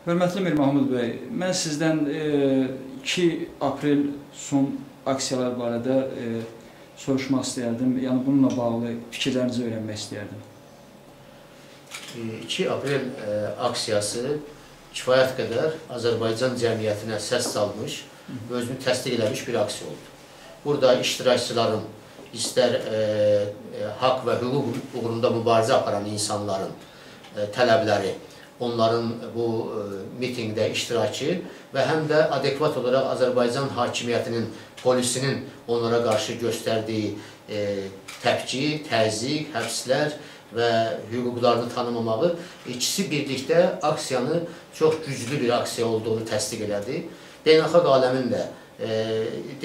Hörmətli Mir Mahmud bəy, mən sizdən 2 aprel son aksiyalar barədə soruşmaq istəyərdim. Yəni bununla bağlı fikirlərinizi öyrənmək istəyərdim. 2 aprel aksiyası kifayət qədər Azərbaycan cəmiyyətinə səs salmış və özünü təsdiq eləmiş bir aksiya oldu. Burada iştirakçıların, istər haqq və hüquq uğrunda mübarizə aparan insanların tələbləri, onların bu mitingdə iştirakı və həm də adekvat olaraq Azərbaycan hakimiyyətinin, polisinin onlara qarşı göstərdiyi təpki, təzyiq, həbslər və hüquqlarını tanımamağı ikisi birlikdə aksiyanı çox güclü bir aksiya olduğunu təsdiq elədi. Beynəlxalq aləmin də,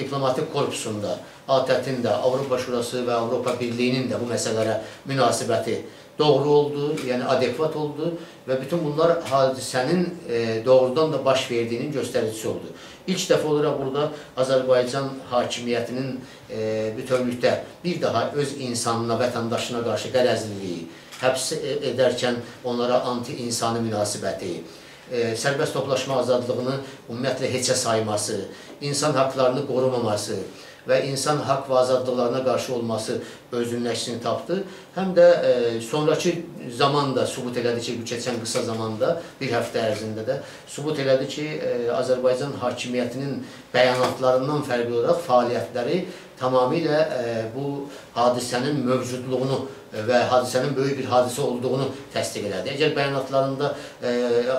diplomatik korpusunda, ATƏT-in də, Avropa Şurası və Avropa Birliyinin də bu məsələlərə münasibəti doğru oldu, yəni adekvat oldu və bütün bunlar hadisənin doğrudan da baş verdiyinin göstəricisi oldu. İlk dəfə olaraq burada Azərbaycan hakimiyyətinin bütövlükdə bir daha öz insanına, vətəndaşına qarşı qərəzliliyi, həbs edərkən onlara anti-insani münasibəti, sərbəst toplaşma azadlığını ümumiyyətlə heçə sayması, insan haqlarını qorumaması və insan haqq və azadlıqlarına qarşı olması özünün əksini tapdı. Həm də sonraki zaman da sübut elədi ki, bu keçən qısa zamanda, bir həftə ərzində də sübut elədi ki, Azərbaycan hakimiyyətinin bəyanatlarından fərqli olaraq fəaliyyətləri tamamilə bu hadisənin mövcudluğunu və hadisənin böyük bir hadisə olduğunu təsdiq elədi. Əgər bəyanatlarında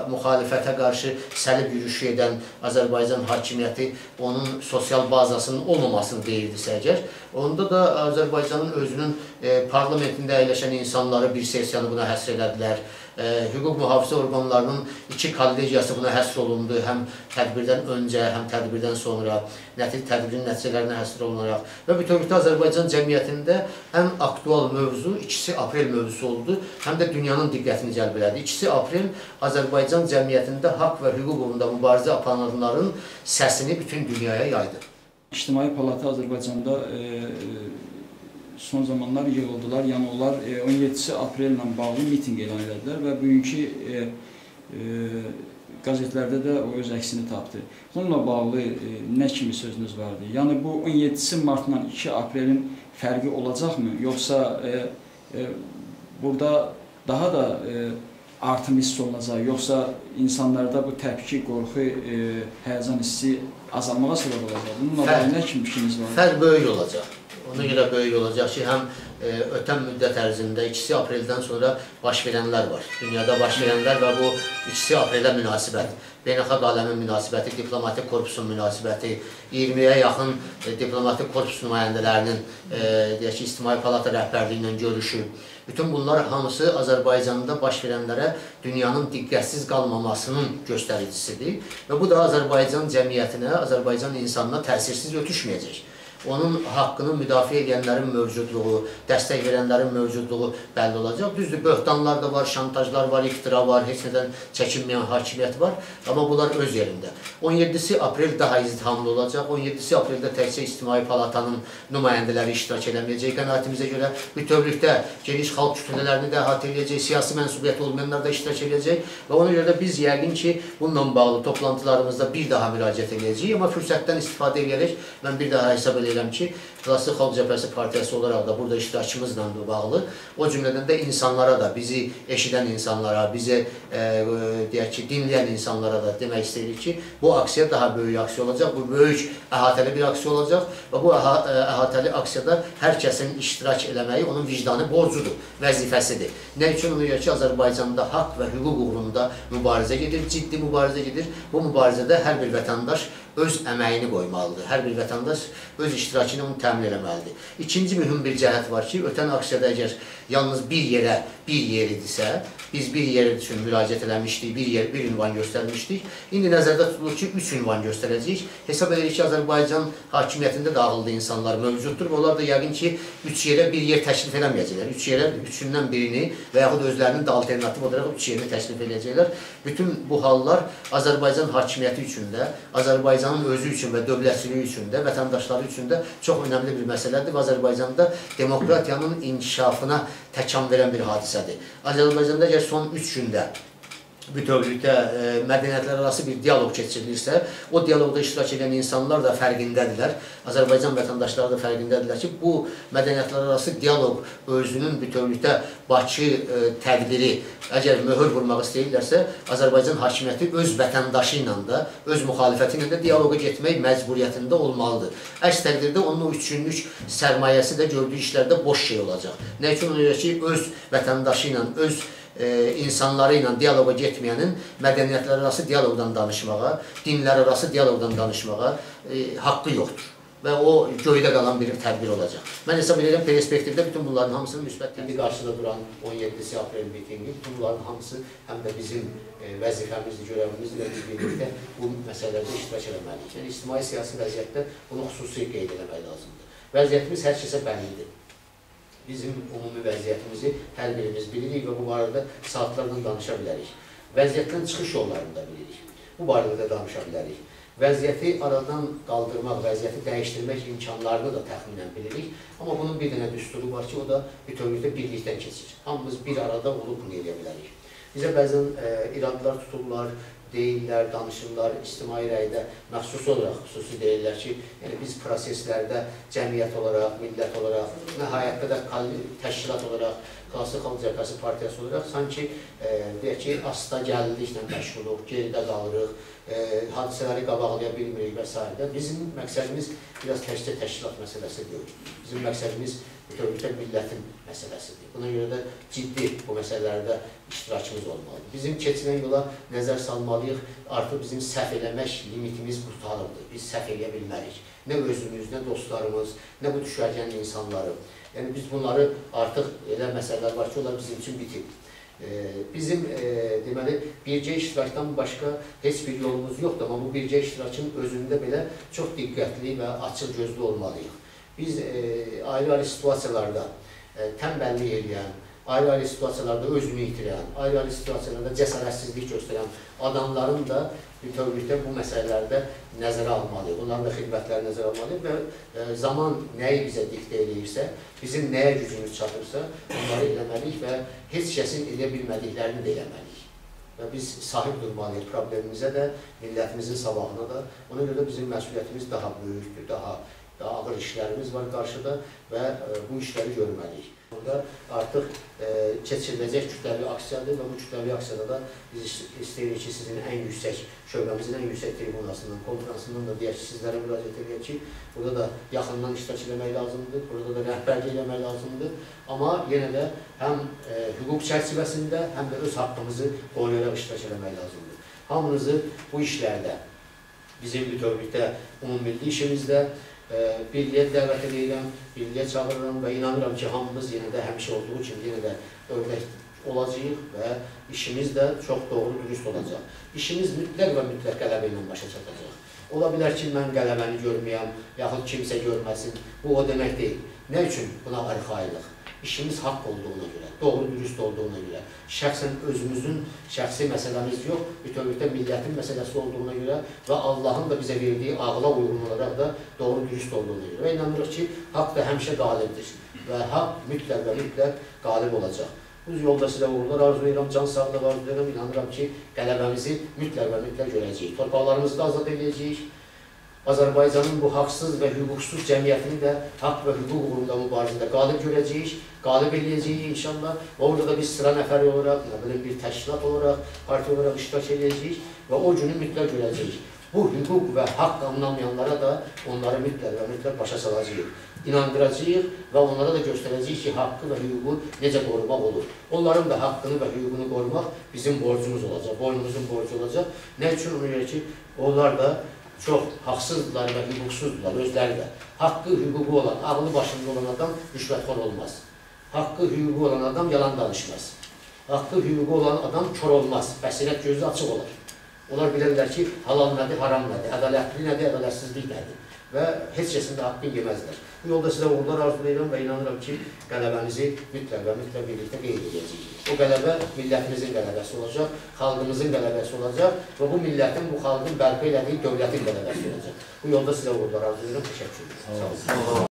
müxalifətə qarşı səlib yürüyüşü edən Azərbaycan hakimiyyəti onun sosial bazasının olmamasını deyirdisə əgər, onda da Azərbaycanın özünün parlamentində əyləşən insanları bir sessiyanı buna həsr elədilər. Hüquq mühafizə orqanlarının 2 kollegiyası buna həsr olundu, həm tədbirdən öncə, həm tədbirdən sonra, tədbirin nəticələrinə həsr olunaraq və bütövlükdə Azərbaycan cəmiyyətində ən aktual mövzu 2 aprel mövzusu oldu, həm də dünyanın diqqətini cəlb elədi. 2 aprel Azərbaycan cəmiyyətində haqq və hüquq uğrunda mübarizə aparanların səsini bütün dünyaya yaydı. İctimai Palatı Azərbaycanda son zamanlar yığıldılar, yəni onlar 17 aprel ilə bağlı miting elan elədilər və bugünkü qəzetlərdə də o öz əksini tapdı. Bununla bağlı nə kimi sözünüz vardı? Yəni bu 17 martla 2 aprelin fərqi olacaqmı? Yoxsa burada daha da artım hissi olacaq? Yoxsa insanlarda bu təpki, qorxu, həyəcan hissi azalmağa səbəb olacaq? Bununla bağlı nə kimi fikriniz var? Fərq böyük olacaq. Ona görə böyük olacaq ki, həm ötən müddət ərzində 2 apreldən sonra baş verənlər var. Dünyada baş verənlər və bu 2 aprelə münasibət, beynəlxalq aləmin münasibəti, diplomatik korpusun münasibəti, 20-yə yaxın diplomatik korpus nümayəndələrinin deyək ki, İctimai Palata rəhbərliyi ilə görüşü. Bütün bunlar hamısı Azərbaycanda baş verənlərə dünyanın diqqətsiz qalmamasının göstəricisidir və bu da Azərbaycan cəmiyyətinə, Azərbaycan insanına təsirsiz ötüşməyəcək. Onun haqqını müdafiə edənlərin mövcudluğu, dəstək verənlərin mövcudluğu bəlli olacaq. Düzdür, böhtanlar da var, şantajlar var, iftira var, heç nədən çəkinməyən hakimiyyət var. Amma bunlar öz yerində. 17 aprel daha izdihamlı olacaq. 17 apreldə təkcə İctimai Palatanın nümayəndələri iştirak eləməyəcək. Qənaətimizə görə bütövlükdə geniş xalq kütlələrini də əhatə edəcək, siyasi mənsubiyyəti olmayanlar da iştirak edəcək. Və ona görə də biz yəqin ki, bununla bağlı toplantılarımızda bir daha müraciət edəcəyik. Amma fürsətdən istifadə edərək mən bir daha hesab edirəm ki, Klasik Xalq Cəbhəsi Partiyası olaraq da burada iştirakımızla bağlı, o cümlədən də insanlara da, bizi eşidən insanlara, bizi deyək ki, dinləyən insanlara da demək istəyirik ki, bu aksiya daha böyük aksiya olacaq, bu böyük əhatəli bir aksiya olacaq və bu əhatəli aksiyada hər kəsin iştirak eləməyi onun vicdanı borcudur, vəzifəsidir. Nə üçün? Ona görə ki, Azərbaycanda haqq və hüquq uğrunda mübarizə gedir, ciddi mübarizə gedir. Bu mübarizədə hər bir vətəndaş öz əməyini qoymalıdır. Hər bir vətəndaş öz iştirakını onu təmin eləməlidir. İkinci mühüm bir cəhət var ki, ötən aksiyada əgər yalnız bir yer idisə, biz bir yer üçün müraciət eləmişdik, bir ünvan göstərmişdik. İndi nəzərdə tutulur ki, 3 ünvan göstərəcəyik. Hesab edirik ki, Azərbaycan hakimiyyətində də ağıllı insanlar mövcuddur və onlar da yəqin ki, 3 yerə bir yer təklif eləməyəcəklər. 3 yerə üçündən birini və yaxud özlərinin də alternativ olaraq 3 yerini təklif edəcəklər. Bütün bu hallar Azərbaycan hakimiyyəti üçün də, Azərbaycanın özü üçün və dövlətçiliyi üçün də, vətəndaşları üçün də çox önəmli bir məsələdir və Azərbaycanda demokratiyanın inkişafına təkan verən bir hadisədir. Azərbaycanda son 3 gündə bütövlükdə mədəniyyətlər arası bir dialoq keçirilirsə, o dialoqda iştirak edən insanlar da fərqindədirlər. Azərbaycan vətəndaşları da fərqindədirlər ki, bu mədəniyyətlər arası dialoq özünün bütövlükdə Bakı təqdiri əgər möhür vurmaq istəyirlərsə, Azərbaycan hakimiyyəti öz vətəndaşı ilə də, öz müxalifəti ilə də dialoqa getmək məcburiyyətində olmalıdır. Əks təqdirdə onun o 3 günlük sərmayəsi də gördüyü işlərdə boş şey olacaq. Nə üçün ona görə ki, öz vətəndaşı ilə, öz insanları ilə dialoqa getməyənin mədəniyyətlər arası dialoqdan danışmağa, dinlər arası dialoqdan danışmağa haqqı yoxdur. Və o göydə qalan bir tədbir olacaq. Mən hesab edirəm, perspektivdə bütün bunların hamısının müsbət indi qarşıda duran 17 aprel mitingi, bütün bunların hamısı həm də bizim vəzifəmizdir, görəvimizdir və biz birlikdə bu məsələlərdə iştirak eləməliyik. Yəni, ictimai-siyasi vəziyyətdə bunu xüsusi qeyd eləmək lazımdır. Vəziyyətimiz hər kəsə bəllidir. Bizim ümumi vəziyyətimizi hər birimiz bilirik və bu barədə saatlarla danışa bilərik. Vəziyyətdən çıxış yollarını da bilirik. Bu barədə də danışa bilərik. Vəziyyəti aradan qaldırmaq, vəziyyəti dəyişdirmək imkanlarını da təxminən bilirik. Amma bunun bir dənə düsturu var ki, o da bütövlükdə birlikdən keçir. Hamımız bir arada olub bunu edə bilərik. Bizə bəzən iradlar tuturlar, deyirlər, danışırlar, ictimai rəydə məxsus olaraq xüsusi deyirlər ki, yəni biz proseslərdə cəmiyyət olaraq, millət olaraq, nəhayətdə də təşkilat olaraq, Xalq Cəbhəsi partiyası olaraq sanki deyək ki, asta gəlirliklə məşğuluq, geridə qalırıq, hadisələri qabaqlaya bilmirik və s. Bizim məqsədimiz biraz təkcə təşkilat məsələsi deyil. Bizim məqsədimiz bütövlükdə millətin məsələsidir. Buna görə də ciddi bu məsələlərdə iştirakımız olmalıdır. Bizim keçilən yola nəzər salmalıyıq, artıq bizim səhv eləmək limitimiz qurtarıldır. Biz səhv eləyə bilmərik. Nə özümüz, nə dostlarımız, nə bu düşərgən insanları. Yəni, biz bunları artıq elə məsələlər var ki, onlar bizim üçün bitib. Bizim deməli, bircə iştirakdan başqa heç bir yolumuz yoxdur, amma bu bircə iştirakın özündə belə çox diqqətli və açıq gözlü olmalıyıq. Biz ayrı-ayrı situasiyalarda tənbəllik edən, ayrı-ayrı situasiyalarda özünü itirən, ayrı-ayrı situasiyalarda cəsarətsizlik göstərən adamların da bütövlükdə bu məsələlərdə nəzərə almalıyıq. Onların da xidmətləri nəzərə almalıyıq və zaman nəyi bizə diktə eləyirsə, bizim nəyə gücümüz çatırsa, onları eləməliyik və heç kəsin edə bilmədiklərini də eləməliyik. Və biz sahib durmalıyıq problemimizə də, millətimizin sabahına da. Ona görə bizim məsuliyyətimiz daha böyükdür, daha ağır işlərimiz var qarşıda və bu işləri görməliyik. Burada artıq keçiriləcək kütləvi aksiyadır və bu kütləvi aksiyada da biz istəyirik ki, sizin ən yüksək şöbəmizin ən yüksək tribunasından, konferansından da deyək ki, sizlərə müraciət edək ki, burada da yaxından iştirak eləmək lazımdır, burada da rəhbərlik eləmək lazımdır. Amma yenə də həm hüquq çərçivəsində, həm də öz haqqımızı qoruyaraq iştirak eləmək lazımdır. Hamınızı bu işlərdə, bizim bütövlükdə, umumilli işimizdə birliyə dəvət edirəm, birliyə çağırıram və inanıram ki, hamımız yenə də həmişə olduğu kimi yenə də örnek olacaq və işimiz də çox doğru, dürüst olacaq. İşimiz mütləq və mütləq qələbə ilə başa çatacaq. Ola bilər ki, mən qələbəni görməyəm, yaxud kimsə görməsin. Bu o demək deyil. Nə üçün buna arxailıq? İşimiz haqq olduğuna görə, doğru, dürüst olduğuna görə, şəxsən özümüzün şəxsi məsələmiz yox, bütövlükdə millətin məsələsi olduğuna görə və Allahın da bizə verdiyi ağla uyğun olaraq da doğru, dürüst olduğuna görə. Və inanırıq ki, haqq da həmişə qalibdir və haqq mütləq və mütləq qalib olacaq. Bu yolda sizə uğurlar arzulayıram, can sağlığı arzulayıram, inanıram ki, qələbəmizi mütləq və mütləq görəcəyik. Torpaqlarımızı da azad edəcəyik. Azərbaycanın bu haqsız və hüquqsuz cəmiyyətini də haqq və hüquq uğrunda mübarizədə qalib görəcəyik, qalib eləyəcəyik inşallah. Orada da biz sıra nəfəri olaraq, bir təşkilat olaraq, partiya olaraq iştirak edəcəyik və o günü mütləq görəcəyik. Bu hüquq və haqq anlamayanlara da onları mütləq və mütləq başa salacağıq, inandıracağıq və onlara da göstərəcəyik ki, haqqı və hüququ necə qorumaq olur. Onların da haqqını və hüququnu qorumaq bizim borcumuz olacaq, boynumuzun borcu olacaq. Nə üçün? Ona görə ki, onlar da çox haqsızdırlar və hüquqsuzdular, özləri də. Haqqı, hüququ olan, ağlı başında olan adam rüşvətxor olmaz. Haqqı, hüququ olan adam yalan danışmaz. Haqqı, hüququ olan adam kör olmaz, bəsirət gözü açıq olar. Onlar bilərlər ki, halal nədir, haram nədir, ədalətli nədir, ədalətsizlik nədir və heç kəsin də haqqını yeməzlər. Bu yolda sizə uğurlar arzulayıram və inanıram ki, qələbənizi mütləq və mütləq birlikdə qeyd edəcəyik. O qələbə millətimizin qələbəsi olacaq, xalqımızın qələbəsi olacaq və bu millətin, bu xalqın bərpa elədiyi dövlətin qələbəsi olacaq. Bu yolda sizə uğurlar arzulayıram, təşəkkür edirəm.